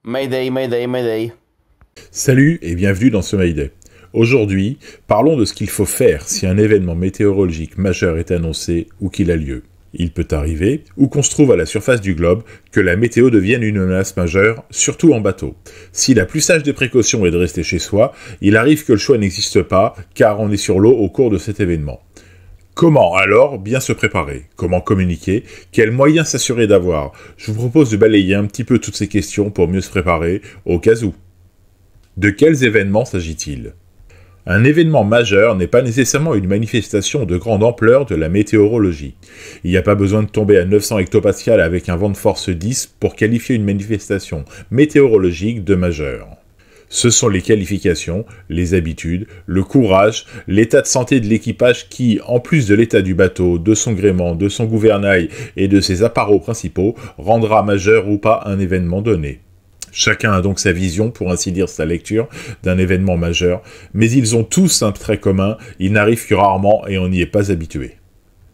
Mayday, Mayday, Mayday. Salut et bienvenue dans ce Mayday. Aujourd'hui, parlons de ce qu'il faut faire si un événement météorologique majeur est annoncé ou qu'il a lieu. Il peut arriver, ou qu'on se trouve à la surface du globe, que la météo devienne une menace majeure, surtout en bateau. Si la plus sage des précautions est de rester chez soi, il arrive que le choix n'existe pas, car on est sur l'eau au cours de cet événement. Comment alors bien se préparer? Comment communiquer? Quels moyens s'assurer d'avoir? Je vous propose de balayer un petit peu toutes ces questions pour mieux se préparer, au cas où. De quels événements s'agit-il? Un événement majeur n'est pas nécessairement une manifestation de grande ampleur de la météorologie. Il n'y a pas besoin de tomber à 900 hectopascales avec un vent de force 10 pour qualifier une manifestation météorologique de majeure. Ce sont les qualifications, les habitudes, le courage, l'état de santé de l'équipage qui, en plus de l'état du bateau, de son gréement, de son gouvernail et de ses apparats principaux, rendra majeur ou pas un événement donné. Chacun a donc sa vision, pour ainsi dire sa lecture, d'un événement majeur, mais ils ont tous un trait commun, ils n'arrivent que rarement et on n'y est pas habitué.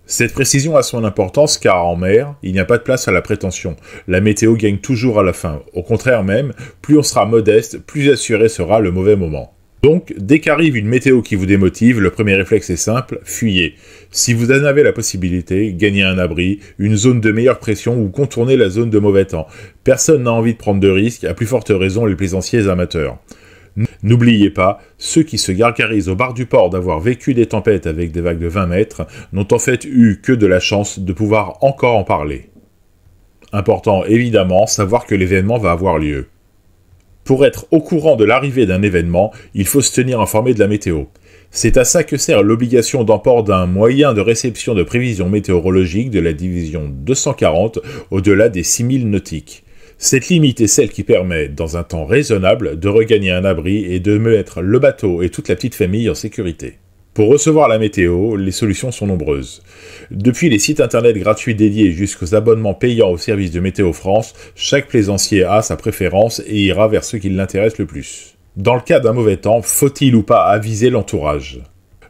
Cette précision a son importance car en mer, il n'y a pas de place à la prétention. La météo gagne toujours à la fin. Au contraire même, plus on sera modeste, plus assuré sera le mauvais moment. Donc, dès qu'arrive une météo qui vous démotive, le premier réflexe est simple, fuyez. Si vous en avez la possibilité, gagnez un abri, une zone de meilleure pression ou contournez la zone de mauvais temps. Personne n'a envie de prendre de risques, à plus forte raison les plaisanciers amateurs. N'oubliez pas, ceux qui se gargarisent au bar du port d'avoir vécu des tempêtes avec des vagues de 20 mètres n'ont en fait eu que de la chance de pouvoir encore en parler. Important évidemment, savoir que l'événement va avoir lieu. Pour être au courant de l'arrivée d'un événement, il faut se tenir informé de la météo. C'est à ça que sert l'obligation d'emport d'un moyen de réception de prévision météorologique de la division 240 au-delà des 6000 nautiques. Cette limite est celle qui permet, dans un temps raisonnable, de regagner un abri et de mettre le bateau et toute la petite famille en sécurité. Pour recevoir la météo, les solutions sont nombreuses. Depuis les sites internet gratuits dédiés jusqu'aux abonnements payants au service de Météo France, chaque plaisancier a sa préférence et ira vers ceux qui l'intéressent le plus. Dans le cas d'un mauvais temps, faut-il ou pas aviser l'entourage ?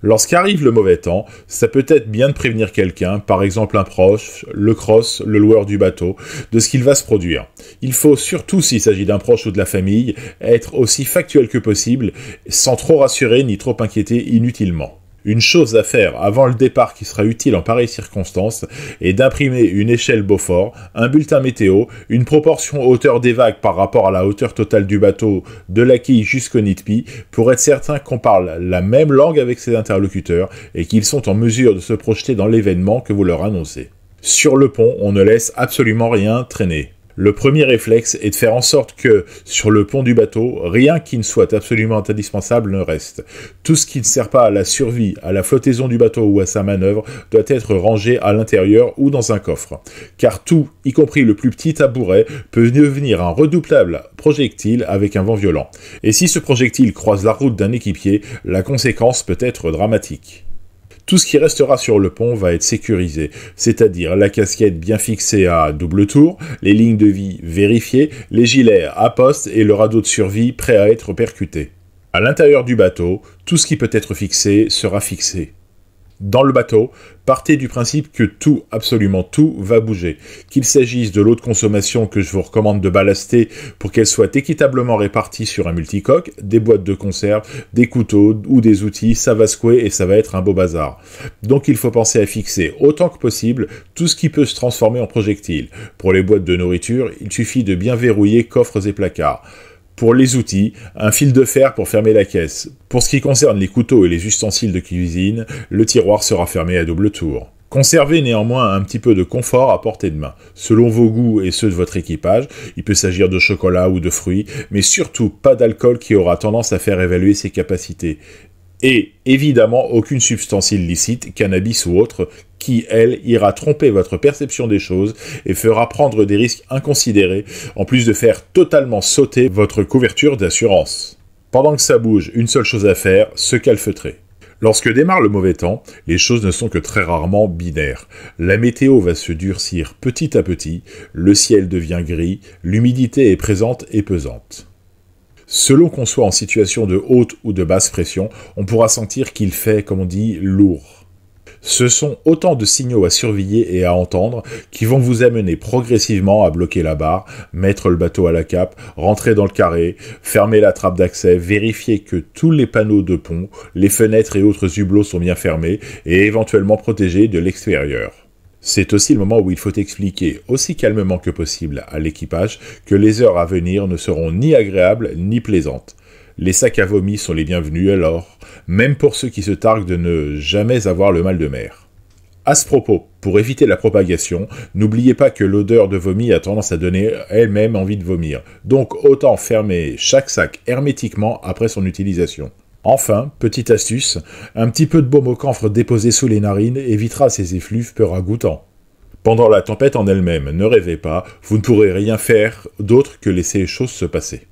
Lorsqu'arrive le mauvais temps, ça peut être bien de prévenir quelqu'un, par exemple un proche, le cross, le loueur du bateau, de ce qu'il va se produire. Il faut surtout, s'il s'agit d'un proche ou de la famille, être aussi factuel que possible, sans trop rassurer ni trop inquiéter inutilement. Une chose à faire avant le départ qui sera utile en pareille circonstance est d'imprimer une échelle Beaufort, un bulletin météo, une proportion hauteur des vagues par rapport à la hauteur totale du bateau, de la quille jusqu'au nid-de-pie, pour être certain qu'on parle la même langue avec ses interlocuteurs et qu'ils sont en mesure de se projeter dans l'événement que vous leur annoncez. Sur le pont, on ne laisse absolument rien traîner. Le premier réflexe est de faire en sorte que, sur le pont du bateau, rien qui ne soit absolument indispensable ne reste. Tout ce qui ne sert pas à la survie, à la flottaison du bateau ou à sa manœuvre, doit être rangé à l'intérieur ou dans un coffre. Car tout, y compris le plus petit tabouret, peut devenir un redoutable projectile avec un vent violent. Et si ce projectile croise la route d'un équipier, la conséquence peut être dramatique. Tout ce qui restera sur le pont va être sécurisé, c'est-à-dire la casquette bien fixée à double tour, les lignes de vie vérifiées, les gilets à poste et le radeau de survie prêt à être percuté. À l'intérieur du bateau, tout ce qui peut être fixé sera fixé. Dans le bateau, partez du principe que tout, absolument tout, va bouger. Qu'il s'agisse de l'eau de consommation que je vous recommande de ballaster pour qu'elle soit équitablement répartie sur un multicoque, des boîtes de conserve, des couteaux ou des outils, ça va secouer et ça va être un beau bazar. Donc il faut penser à fixer autant que possible tout ce qui peut se transformer en projectile. Pour les boîtes de nourriture, il suffit de bien verrouiller coffres et placards. Pour les outils, un fil de fer pour fermer la caisse. Pour ce qui concerne les couteaux et les ustensiles de cuisine, le tiroir sera fermé à double tour. Conservez néanmoins un petit peu de confort à portée de main. Selon vos goûts et ceux de votre équipage, il peut s'agir de chocolat ou de fruits, mais surtout pas d'alcool qui aura tendance à faire évaluer ses capacités. Et évidemment aucune substance illicite, cannabis ou autre, qui, elle, ira tromper votre perception des choses et fera prendre des risques inconsidérés, en plus de faire totalement sauter votre couverture d'assurance. Pendant que ça bouge, une seule chose à faire, se calfeutrer. Lorsque démarre le mauvais temps, les choses ne sont que très rarement binaires. La météo va se durcir petit à petit, le ciel devient gris, l'humidité est présente et pesante. Selon qu'on soit en situation de haute ou de basse pression, on pourra sentir qu'il fait, comme on dit, lourd. Ce sont autant de signaux à surveiller et à entendre qui vont vous amener progressivement à bloquer la barre, mettre le bateau à la cape, rentrer dans le carré, fermer la trappe d'accès, vérifier que tous les panneaux de pont, les fenêtres et autres hublots sont bien fermés et éventuellement protégés de l'extérieur. C'est aussi le moment où il faut expliquer aussi calmement que possible à l'équipage que les heures à venir ne seront ni agréables ni plaisantes. Les sacs à vomi sont les bienvenus alors, même pour ceux qui se targuent de ne jamais avoir le mal de mer. À ce propos, pour éviter la propagation, n'oubliez pas que l'odeur de vomi a tendance à donner elle-même envie de vomir, donc autant fermer chaque sac hermétiquement après son utilisation. Enfin, petite astuce, un petit peu de baume au camphre déposé sous les narines évitera ces effluves peu ragoûtants. Pendant la tempête en elle-même, ne rêvez pas, vous ne pourrez rien faire d'autre que laisser les choses se passer.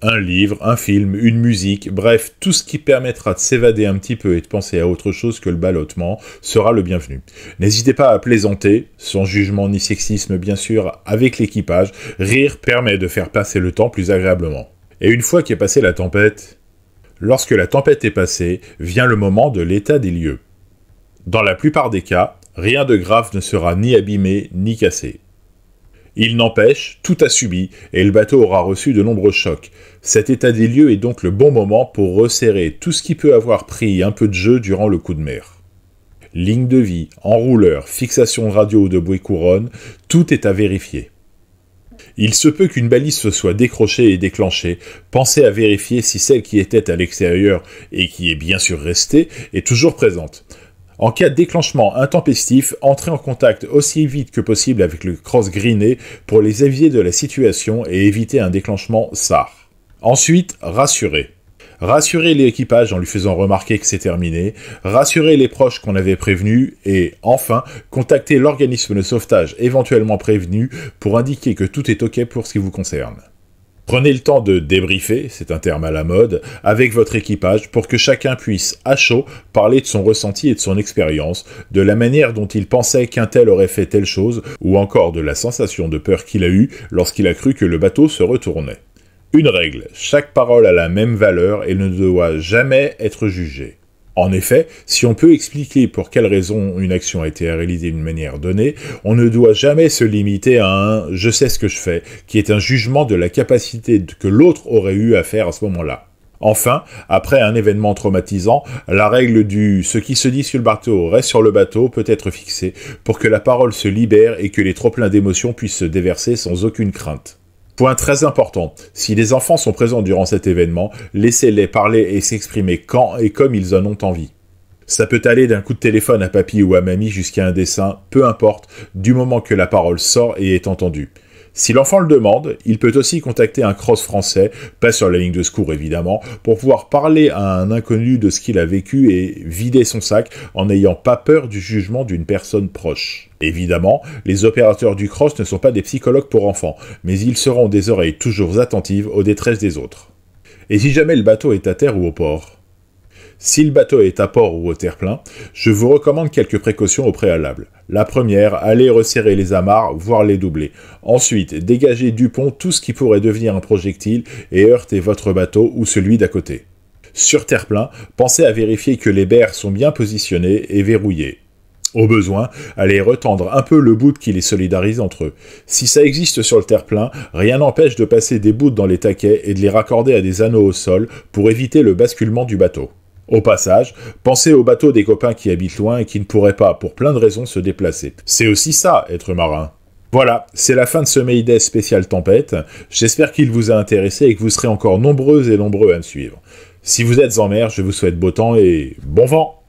Un livre, un film, une musique, bref, tout ce qui permettra de s'évader un petit peu et de penser à autre chose que le ballottement sera le bienvenu. N'hésitez pas à plaisanter, sans jugement ni sexisme bien sûr, avec l'équipage. Rire permet de faire passer le temps plus agréablement. Et une fois qu'est passée la tempête, lorsque la tempête est passée, vient le moment de l'état des lieux. Dans la plupart des cas, rien de grave ne sera ni abîmé ni cassé. Il n'empêche, tout a subi, et le bateau aura reçu de nombreux chocs. Cet état des lieux est donc le bon moment pour resserrer tout ce qui peut avoir pris un peu de jeu durant le coup de mer. Ligne de vie, enrouleur, fixation de radio ou de bouée couronne, tout est à vérifier. Il se peut qu'une balise se soit décrochée et déclenchée, pensez à vérifier si celle qui était à l'extérieur, et qui est bien sûr restée, est toujours présente. En cas de déclenchement intempestif, entrez en contact aussi vite que possible avec le cross-greené pour les aviser de la situation et éviter un déclenchement SAR. Ensuite, rassurez. Rassurez l'équipage en lui faisant remarquer que c'est terminé, rassurez les proches qu'on avait prévenus et, enfin, contactez l'organisme de sauvetage éventuellement prévenu pour indiquer que tout est OK pour ce qui vous concerne. Prenez le temps de débriefer, c'est un terme à la mode, avec votre équipage pour que chacun puisse, à chaud, parler de son ressenti et de son expérience, de la manière dont il pensait qu'un tel aurait fait telle chose, ou encore de la sensation de peur qu'il a eue lorsqu'il a cru que le bateau se retournait. Une règle, chaque parole a la même valeur et ne doit jamais être jugée. En effet, si on peut expliquer pour quelle raison une action a été réalisée d'une manière donnée, on ne doit jamais se limiter à un « je sais ce que je fais », qui est un jugement de la capacité que l'autre aurait eu à faire à ce moment-là. Enfin, après un événement traumatisant, la règle du « ce qui se dit sur le bateau reste sur le bateau » peut être fixée pour que la parole se libère et que les trop-pleins d'émotions puissent se déverser sans aucune crainte. Point très important, si les enfants sont présents durant cet événement, laissez-les parler et s'exprimer quand et comme ils en ont envie. Ça peut aller d'un coup de téléphone à papy ou à mamie jusqu'à un dessin, peu importe, du moment que la parole sort et est entendue. Si l'enfant le demande, il peut aussi contacter un cross français, pas sur la ligne de secours évidemment, pour pouvoir parler à un inconnu de ce qu'il a vécu et vider son sac en n'ayant pas peur du jugement d'une personne proche. Évidemment, les opérateurs du cross ne sont pas des psychologues pour enfants, mais ils seront des oreilles toujours attentives aux détresses des autres. Et si jamais le bateau est à terre ou au port ? Si le bateau est à port ou au terre-plein, je vous recommande quelques précautions au préalable. La première, allez resserrer les amarres, voire les doubler. Ensuite, dégagez du pont tout ce qui pourrait devenir un projectile et heurter votre bateau ou celui d'à côté. Sur terre-plein, pensez à vérifier que les berres sont bien positionnés et verrouillés. Au besoin, allez retendre un peu le bout qui les solidarise entre eux. Si ça existe sur le terre-plein, rien n'empêche de passer des bouts dans les taquets et de les raccorder à des anneaux au sol pour éviter le basculement du bateau. Au passage, pensez aux bateaux des copains qui habitent loin et qui ne pourraient pas, pour plein de raisons, se déplacer. C'est aussi ça, être marin. Voilà, c'est la fin de ce Mayday spécial tempête. J'espère qu'il vous a intéressé et que vous serez encore nombreuses et nombreux à me suivre. Si vous êtes en mer, je vous souhaite beau temps et bon vent!